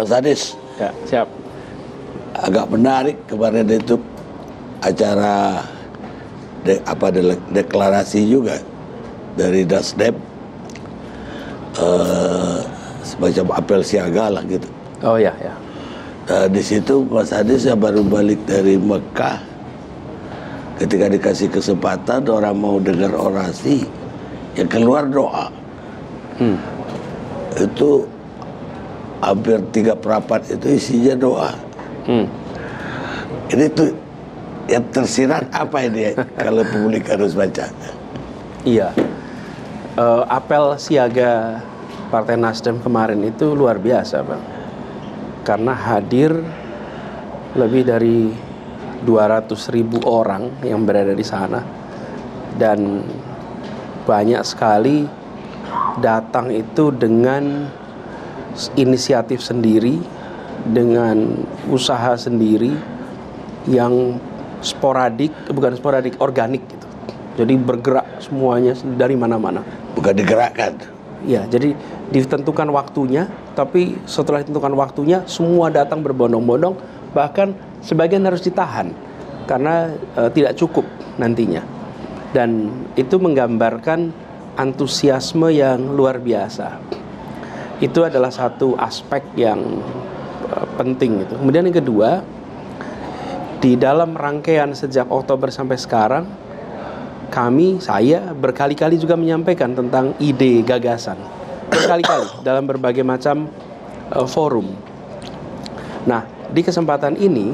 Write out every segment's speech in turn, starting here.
Mas Anies. Ya, siap. Agak menarik kemarin itu acara deklarasi juga dari Nasdem, semacam apel siaga lah gitu. Oh ya, ya. Di situ Mas Anies yang baru balik dari Mekah, ketika dikasih kesempatan orang mau dengar orasi, yang keluar doa. Itu hampir 3/4 itu isinya doa. Ini tuh yang tersirat apa ini kalau publik harus baca? Iya. Apel siaga Partai Nasdem kemarin itu luar biasa, Bang. Karena hadir lebih dari 200.000 orang yang berada di sana. Dan banyak sekali datang itu dengan inisiatif sendiri, dengan usaha sendiri yang organik gitu. Jadi bergerak semuanya dari mana-mana. Bukan digerakkan. Ya, jadi ditentukan waktunya, tapi setelah ditentukan waktunya semua datang berbondong-bondong, bahkan sebagian harus ditahan karena tidak cukup nantinya. Dan itu menggambarkan antusiasme yang luar biasa. Itu adalah satu aspek yang penting itu. Kemudian yang kedua, di dalam rangkaian sejak Oktober sampai sekarang, saya berkali-kali juga menyampaikan tentang ide gagasan. Berkali-kali dalam berbagai macam forum. Nah, di kesempatan ini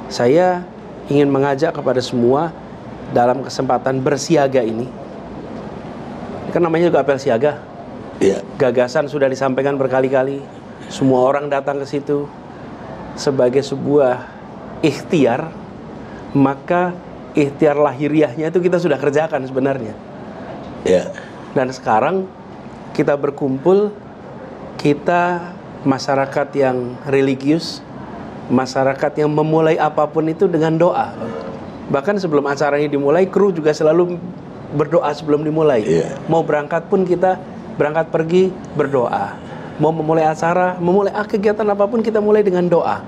saya ingin mengajak kepada semua dalam kesempatan bersiaga ini. Kan namanya juga apel siaga. Iya. Gagasan sudah disampaikan berkali-kali. Semua orang datang ke situ sebagai sebuah ikhtiar, maka ikhtiar lahiriahnya itu kita sudah kerjakan sebenarnya. Ya. Dan sekarang kita berkumpul, kita masyarakat yang religius, masyarakat yang memulai apapun itu dengan doa. Bahkan sebelum acara ini dimulai, kru juga selalu berdoa sebelum dimulai. Yeah. Mau berangkat pun kita berangkat pergi berdoa. Mau memulai acara, memulai kegiatan apapun kita mulai dengan doa.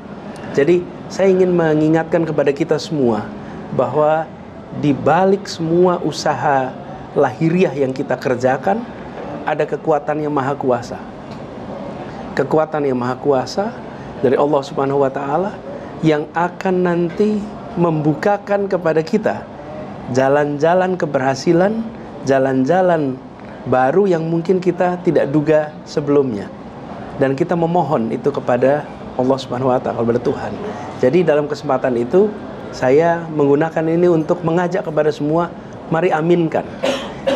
Jadi saya ingin mengingatkan kepada kita semua bahwa di balik semua usaha lahiriah yang kita kerjakan ada kekuatan yang maha kuasa. Kekuatan yang maha kuasa dari Allah Subhanahu wa taala yang akan nanti membukakan kepada kita jalan-jalan keberhasilan, jalan-jalan baru yang mungkin kita tidak duga sebelumnya. Dan kita memohon itu kepada Allah Subhanahu wa taala, kepada Tuhan. Jadi dalam kesempatan itu saya menggunakan ini untuk mengajak kepada semua, mari aminkan.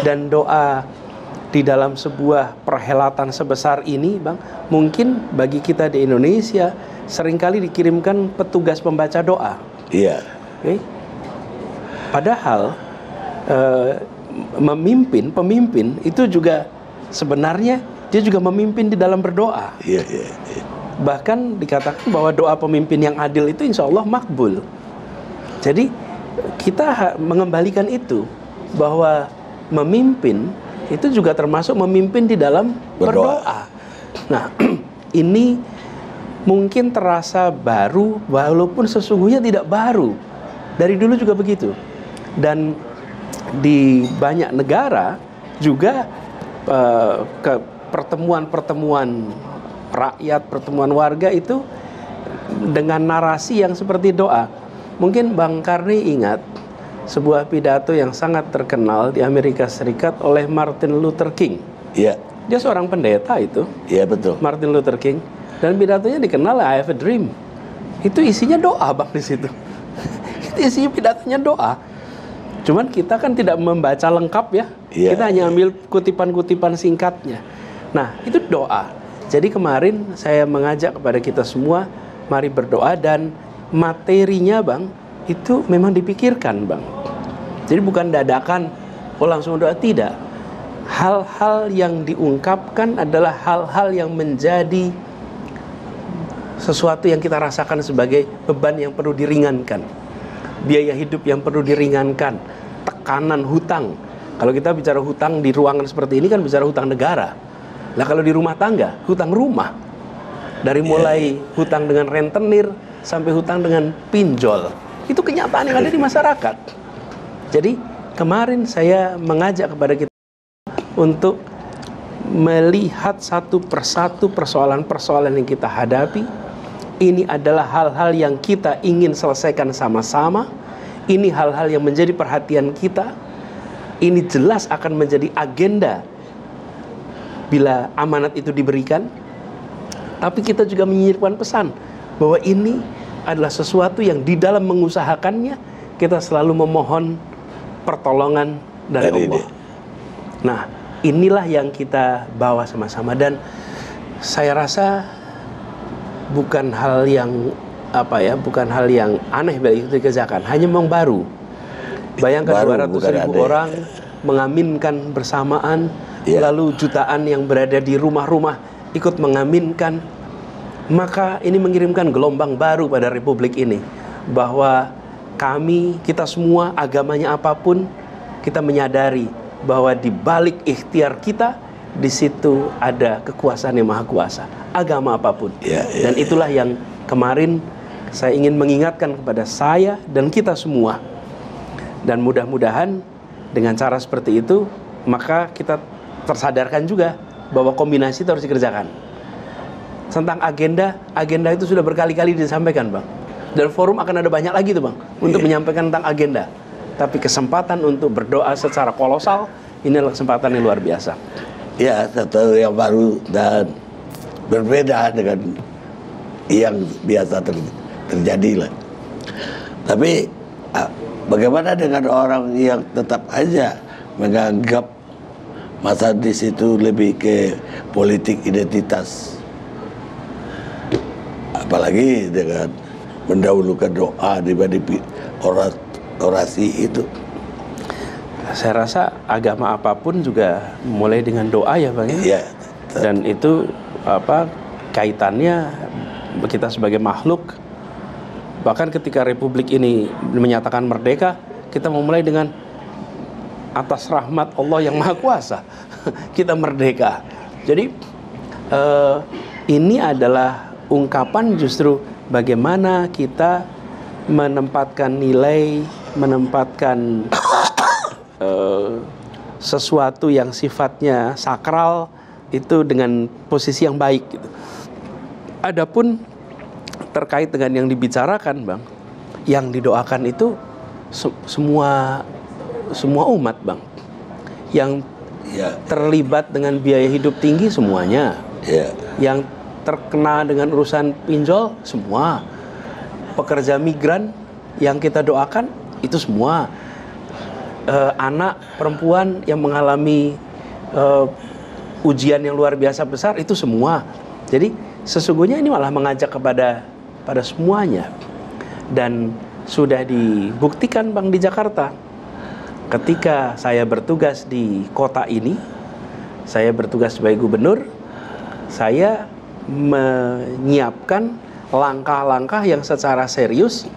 Dan doa di dalam sebuah perhelatan sebesar ini, Bang, mungkin bagi kita di Indonesia seringkali dikirimkan petugas pembaca doa. Iya. Okay? Padahal pemimpin itu juga sebenarnya dia juga memimpin di dalam berdoa. Iya, iya, iya. Bahkan dikatakan bahwa doa pemimpin yang adil itu insya Allah makbul. Jadi kita mengembalikan itu, bahwa memimpin itu juga termasuk memimpin di dalam berdoa. Nah, ini mungkin terasa baru walaupun sesungguhnya tidak baru. Dari dulu juga begitu. Dan di banyak negara juga pertemuan-pertemuan rakyat, pertemuan warga itu dengan narasi yang seperti doa. Mungkin Bang Karni ingat sebuah pidato yang sangat terkenal di Amerika Serikat oleh Martin Luther King. Iya. Dia seorang pendeta itu. Iya, betul. Martin Luther King. Dan pidatonya dikenal I Have a Dream. Itu isinya doa, Bang, di situ. Itu isinya pidatonya doa. Cuman kita kan tidak membaca lengkap ya. Iya, Kita hanya ambil kutipan-kutipan singkatnya. Nah, itu doa. Jadi kemarin saya mengajak kepada kita semua, mari berdoa, dan materinya, Bang, itu memang dipikirkan, Bang. Jadi bukan dadakan, langsung doa, tidak. Hal-hal yang diungkapkan adalah hal-hal yang menjadi sesuatu yang kita rasakan sebagai beban yang perlu diringankan, biaya hidup yang perlu diringankan, tekanan hutang. Kalau kita bicara hutang di ruangan seperti ini kan bicara hutang negara. Nah, kalau di rumah tangga, hutang rumah. Dari mulai hutang dengan rentenir sampai hutang dengan pinjol. Itu kenyataan yang ada di masyarakat. Jadi kemarin saya mengajak kepada kita untuk melihat satu persatu persoalan-persoalan yang kita hadapi. Ini adalah hal-hal yang kita ingin selesaikan sama-sama. Ini hal-hal yang menjadi perhatian kita. Ini jelas akan menjadi agenda bila amanat itu diberikan. Tapi kita juga menyiapkan pesan bahwa ini adalah sesuatu yang di dalam mengusahakannya kita selalu memohon pertolongan dari Allah. Nah, inilah yang kita bawa sama-sama, dan saya rasa bukan hal yang bukan hal yang aneh bila itu dikerjakan, hanya memang baru. Bayangkan 200.000 orang mengaminkan bersamaan, lalu jutaan yang berada di rumah-rumah ikut mengaminkan. Maka ini mengirimkan gelombang baru pada republik ini, bahwa kita semua, agamanya apapun, kita menyadari bahwa di balik ikhtiar kita, di situ ada kekuasaan yang maha kuasa, agama apapun. Dan itulah yang kemarin saya ingin mengingatkan kepada saya dan kita semua. Dan mudah-mudahan dengan cara seperti itu, maka kita tersadarkan juga bahwa kombinasi itu harus dikerjakan. Tentang agenda itu sudah berkali-kali disampaikan, Bang. Dan forum akan ada banyak lagi tuh, Bang, untuk menyampaikan tentang agenda. Tapi kesempatan untuk berdoa secara kolosal, ini adalah kesempatan yang luar biasa. Ya, satu yang baru dan berbeda dengan yang biasa terjadi lah. Tapi bagaimana dengan orang yang tetap aja menganggap masa di situ lebih ke politik identitas, apalagi dengan mendahulukan doa dibanding orasi itu? Saya rasa agama apapun juga mulai dengan doa ya, Bang. Dan itu kaitannya kita sebagai makhluk. Bahkan ketika republik ini menyatakan merdeka, kita memulai dengan atas rahmat Allah yang Maha Kuasa kita merdeka. Jadi ini adalah ungkapan justru bagaimana kita menempatkan nilai, menempatkan sesuatu yang sifatnya sakral itu dengan posisi yang baik gitu. Adapun terkait dengan yang dibicarakan, Bang, yang didoakan itu semua umat, Bang, yang terlibat dengan biaya hidup tinggi semuanya, yang terkena dengan urusan pinjol semua, pekerja migran yang kita doakan itu semua, anak perempuan yang mengalami ujian yang luar biasa besar itu semua. Jadi sesungguhnya ini malah mengajak pada semuanya. Dan sudah dibuktikan, Bang, di Jakarta. Ketika saya bertugas di kota ini, saya bertugas sebagai gubernur, saya menyiapkan langkah-langkah yang secara serius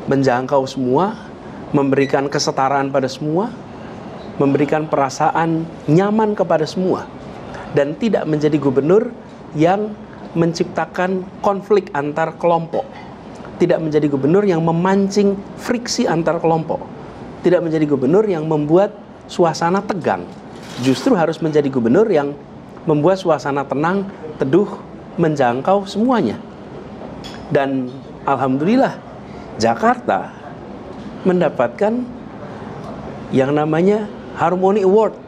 menjangkau semua, memberikan kesetaraan pada semua, memberikan perasaan nyaman kepada semua, dan tidak menjadi gubernur yang menciptakan konflik antar kelompok, tidak menjadi gubernur yang memancing friksi antar kelompok, tidak menjadi gubernur yang membuat suasana tegang. Justru harus menjadi gubernur yang membuat suasana tenang, teduh, menjangkau semuanya. Dan alhamdulillah Jakarta mendapatkan yang namanya Harmony Award,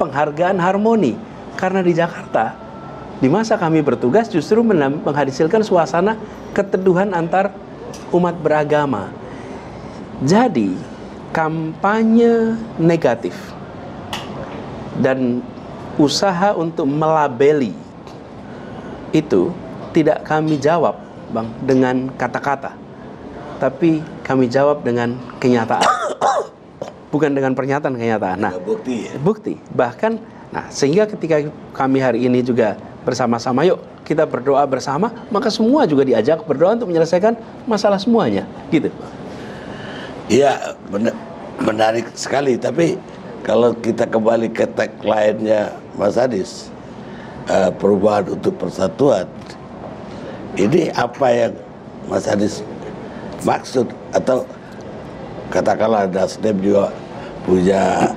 penghargaan harmoni, karena di Jakarta di masa kami bertugas justru menghasilkan suasana keteduhan antar umat beragama. Jadi kampanye negatif dan usaha untuk melabeli itu tidak kami jawab, Bang, dengan kata-kata, tapi kami jawab dengan kenyataan, bukan dengan pernyataan, kenyataan. Nah, bukti. Bahkan, nah, sehingga ketika kami hari ini juga bersama-sama, yuk kita berdoa bersama, maka semua juga diajak berdoa untuk menyelesaikan masalah semuanya, gitu. Iya, menarik sekali. Tapi kalau kita kembali ke tagline-nya Mas Adis, perubahan untuk persatuan. Ini apa yang Mas Anies maksud, atau katakanlah Nasdem juga punya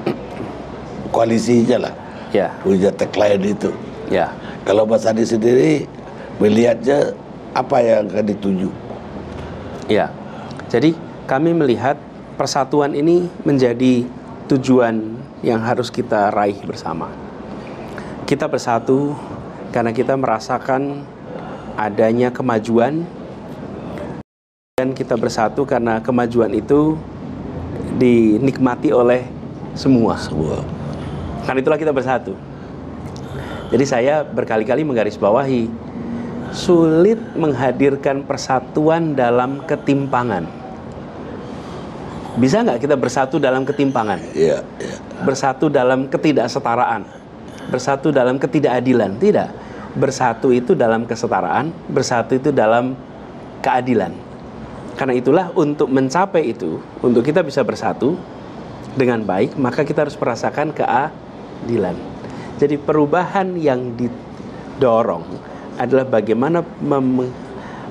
koalisinya lah, Ya, punya tagline itu. ya. Kalau Mas Anies sendiri melihatnya apa yang akan dituju? Ya, jadi kami melihat persatuan ini menjadi tujuan yang harus kita raih bersama. Kita bersatu karena kita merasakan adanya kemajuan, dan kita bersatu karena kemajuan itu dinikmati oleh semua. Karena itulah kita bersatu. Jadi saya berkali-kali menggarisbawahi, sulit menghadirkan persatuan dalam ketimpangan. Bisa nggak kita bersatu dalam ketimpangan? Iya, iya. Bersatu dalam ketidaksetaraan, bersatu dalam ketidakadilan? Tidak. Bersatu itu dalam kesetaraan, bersatu itu dalam keadilan. Karena itulah untuk mencapai itu, untuk kita bisa bersatu dengan baik, maka kita harus merasakan keadilan. Jadi perubahan yang didorong adalah bagaimana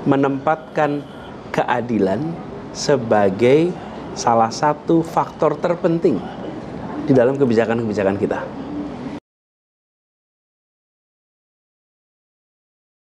menempatkan keadilan sebagai salah satu faktor terpenting di dalam kebijakan-kebijakan kita.